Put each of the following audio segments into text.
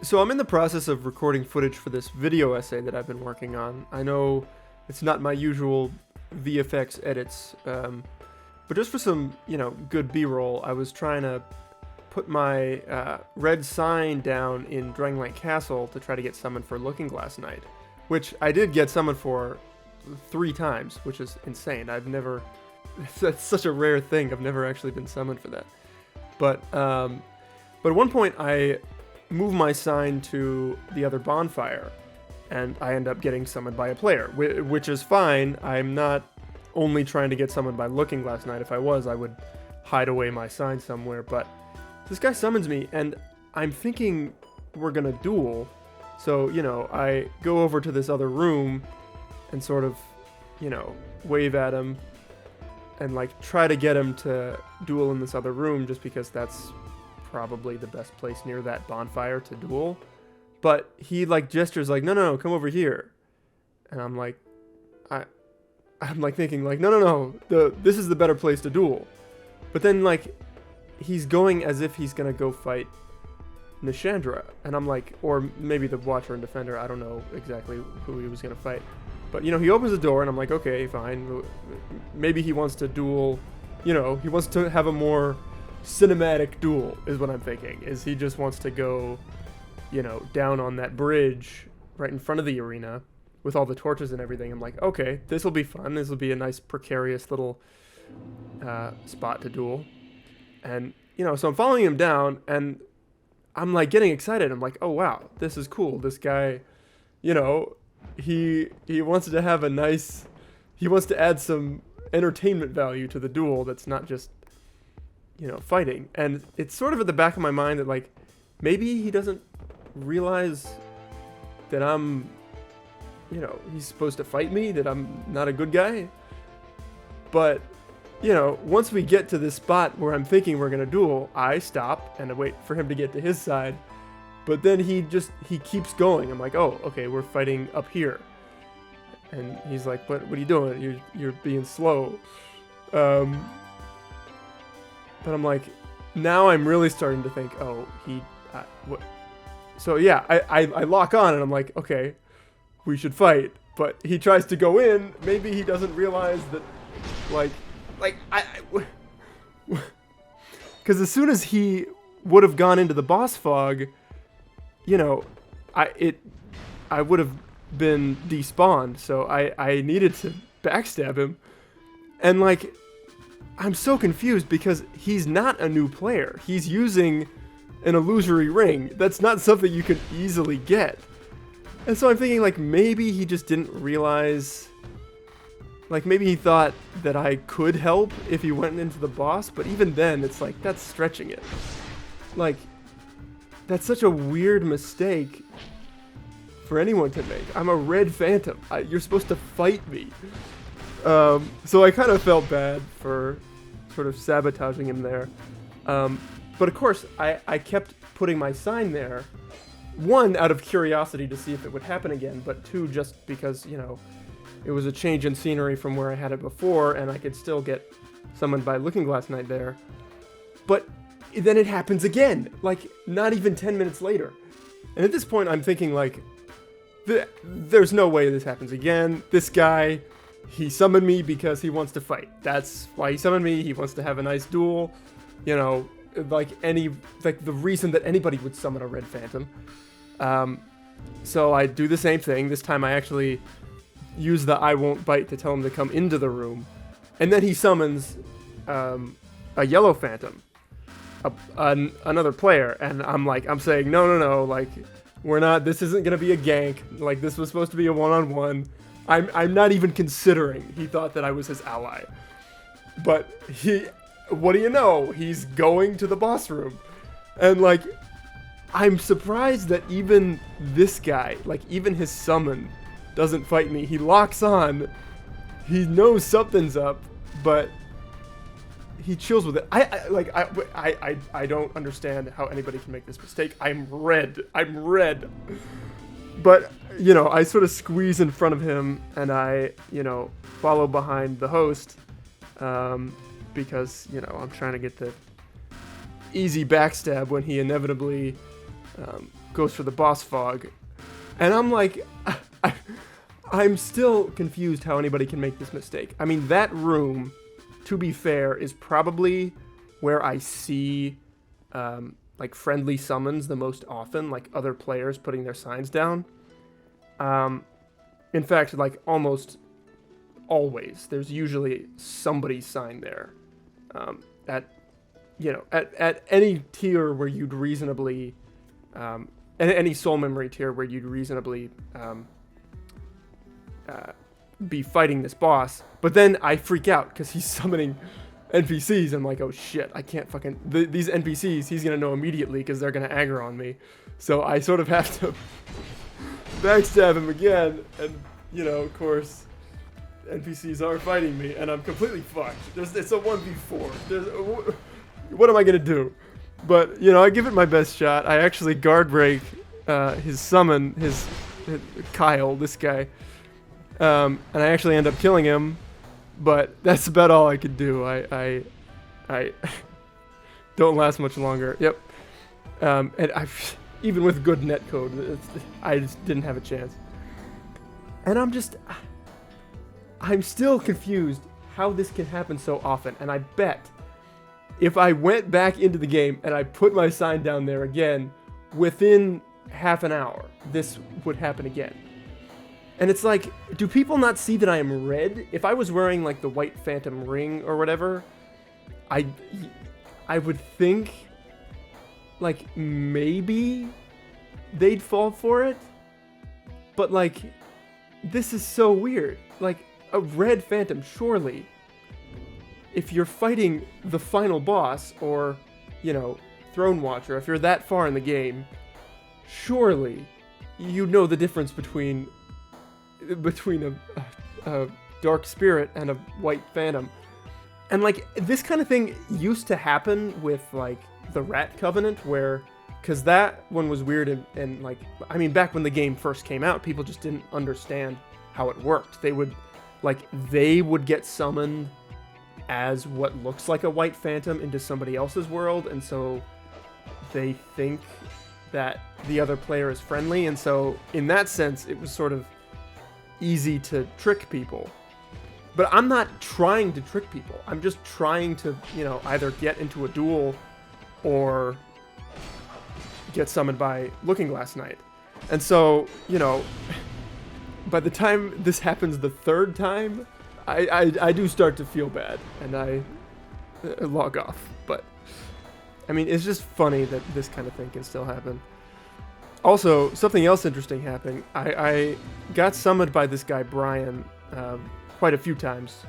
So I'm in the process of recording footage for this video essay that I've been working on. I know it's not my usual VFX edits, but just for some, good B-roll, I was trying to put my red sign down in Drangleic Castle to try to get summoned for Looking Glass Knight, which I did get summoned for 3 times, which is insane. That's such a rare thing. I've never actually been summoned for that. But at one point I move my sign to the other bonfire, and I end up getting summoned by a player, which is fine. I'm not only trying to get summoned by Looking Glass Knight. If I was, I would hide away my sign somewhere, but this guy summons me, and I'm thinking we're gonna duel. So, I go over to this other room and sort of, wave at him and, try to get him to duel in this other room just because that's probably the best place near that bonfire to duel. But he, gestures no, come over here. And I'm thinking, no, this is the better place to duel. But then, he's going as if he's gonna go fight Nishandra, and I'm or maybe the Watcher and Defender, I don't know exactly who he was gonna fight. But, he opens the door, and I'm like, okay, fine. Maybe he wants to duel, he wants to have a more cinematic duel, is what I'm thinking. Is he just wants to go, down on that bridge right in front of the arena with all the torches and everything. I'm like, okay, this will be fun. This will be a nice precarious little spot to duel. And, so I'm following him down, and I'm, getting excited. I'm like, oh, wow, this is cool. This guy, he wants to have he wants to add some entertainment value to the duel that's not just, fighting. And it's sort of at the back of my mind that, maybe he doesn't realize that I'm, he's supposed to fight me, that I'm not a good guy. But once we get to this spot where I'm thinking we're going to duel, I stop and I wait for him to get to his side. But then he keeps going. I'm like, oh, okay, we're fighting up here. And he's like, what are you doing? You're being slow. But I'm like, now I'm really starting to think, oh, what? So yeah, I lock on and I'm like, okay, we should fight. But he tries to go in. Maybe he doesn't realize that, because as soon as he would have gone into the boss fog, I would have been despawned. So I needed to backstab him, and I'm so confused because he's not a new player. He's using an illusory ring. That's not something you could easily get. And so I'm thinking maybe he just didn't realize. Maybe he thought that I could help if he went into the boss, but even then, it's that's stretching it. That's such a weird mistake for anyone to make. I'm a red phantom. You're supposed to fight me. So I kind of felt bad for sort of sabotaging him there. But of course, I kept putting my sign there. 1, out of curiosity to see if it would happen again, but 2, just because, it was a change in scenery from where I had it before, and I could still get summoned by Looking Glass Knight there. But then it happens again, not even 10 minutes later. And at this point, I'm thinking, there's no way this happens again. This guy, he summoned me because he wants to fight. That's why he summoned me. He wants to have a nice duel. The reason that anybody would summon a red phantom. So I do the same thing. This time I actually use the I won't bite to tell him to come into the room, and then he summons a yellow phantom, another player, and I'm saying no, we're not. This isn't gonna be a gank. This was supposed to be a one-on-one. I'm not even considering. He thought that I was his ally, but what do you know? He's going to the boss room, and I'm surprised that even this guy, even his summon, doesn't fight me. He locks on. He knows something's up, but he chills with it. I don't understand how anybody can make this mistake. I'm red. But I sort of squeeze in front of him, and I follow behind the host, because I'm trying to get the easy backstab when he inevitably goes for the boss fog. And I'm like, I'm still confused how anybody can make this mistake. I mean, that room, to be fair, is probably where I see like friendly summons the most often, like other players putting their signs down. In fact, like almost always, there's usually somebody's sign there. At any tier where you'd reasonably, any soul memory tier where you'd reasonably be fighting this boss. But then I freak out because he's summoning NPCs. I'm like, oh shit, I can't fucking... these NPCs, he's going to know immediately because they're going to aggro on me. So I sort of have to backstab him again. And, you know, of course, NPCs are fighting me and I'm completely fucked. It's a 1v4. What am I going to do? But, you know, I give it my best shot. I actually guard break his summon, his Kyle, this guy. And I actually end up killing him. But that's about all I could do. I don't last much longer. Yep. And even with good netcode, I just didn't have a chance. And I'm still confused how this can happen so often. And I bet if I went back into the game and I put my sign down there again, within half an hour, this would happen again. And it's like, do people not see that I am red? If I was wearing like the white phantom ring or whatever, I would think like maybe they'd fall for it. But like, this is so weird. Like a red phantom, surely, if you're fighting the final boss or, you know, Throne Watcher, if you're that far in the game, surely you know the difference between a dark spirit and a white phantom. And like this kind of thing used to happen with like the Rat Covenant, where, because that one was weird and like, I mean, back when the game first came out, people just didn't understand how it worked. They would get summoned as what looks like a white phantom into somebody else's world, and so they think that the other player is friendly, and so in that sense it was sort of easy to trick people. But I'm not trying to trick people. I'm just trying to, you know, either get into a duel or get summoned by Looking Glass Knight. And so, you know, by the time this happens the third time, I do start to feel bad, and I log off. But, I mean, it's just funny that this kind of thing can still happen. Also, something else interesting happened. I got summoned by this guy, Brian, quite a few times.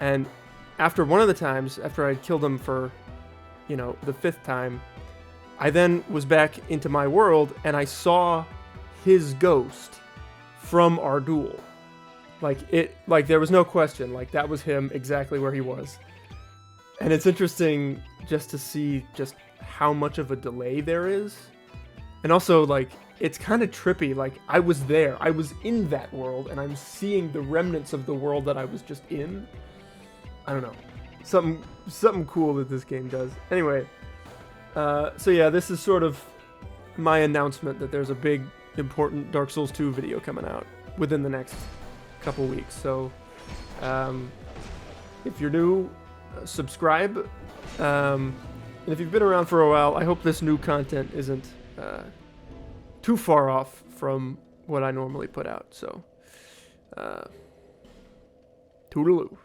And after one of the times, after I'd killed him for, you know, the 5th time, I then was back into my world, and I saw his ghost from our duel. Like there was no question. Like, that was him exactly where he was. And it's interesting just to see just how much of a delay there is. And also, like, it's kind of trippy. Like, I was there. I was in that world, and I'm seeing the remnants of the world that I was just in. I don't know. Something cool that this game does. Anyway, so yeah, this is sort of my announcement that there's a big, important Dark Souls 2 video coming out within the next couple weeks. So, if you're new, subscribe. And if you've been around for a while, I hope this new content isn't too far off from what I normally put out. So, toodaloo.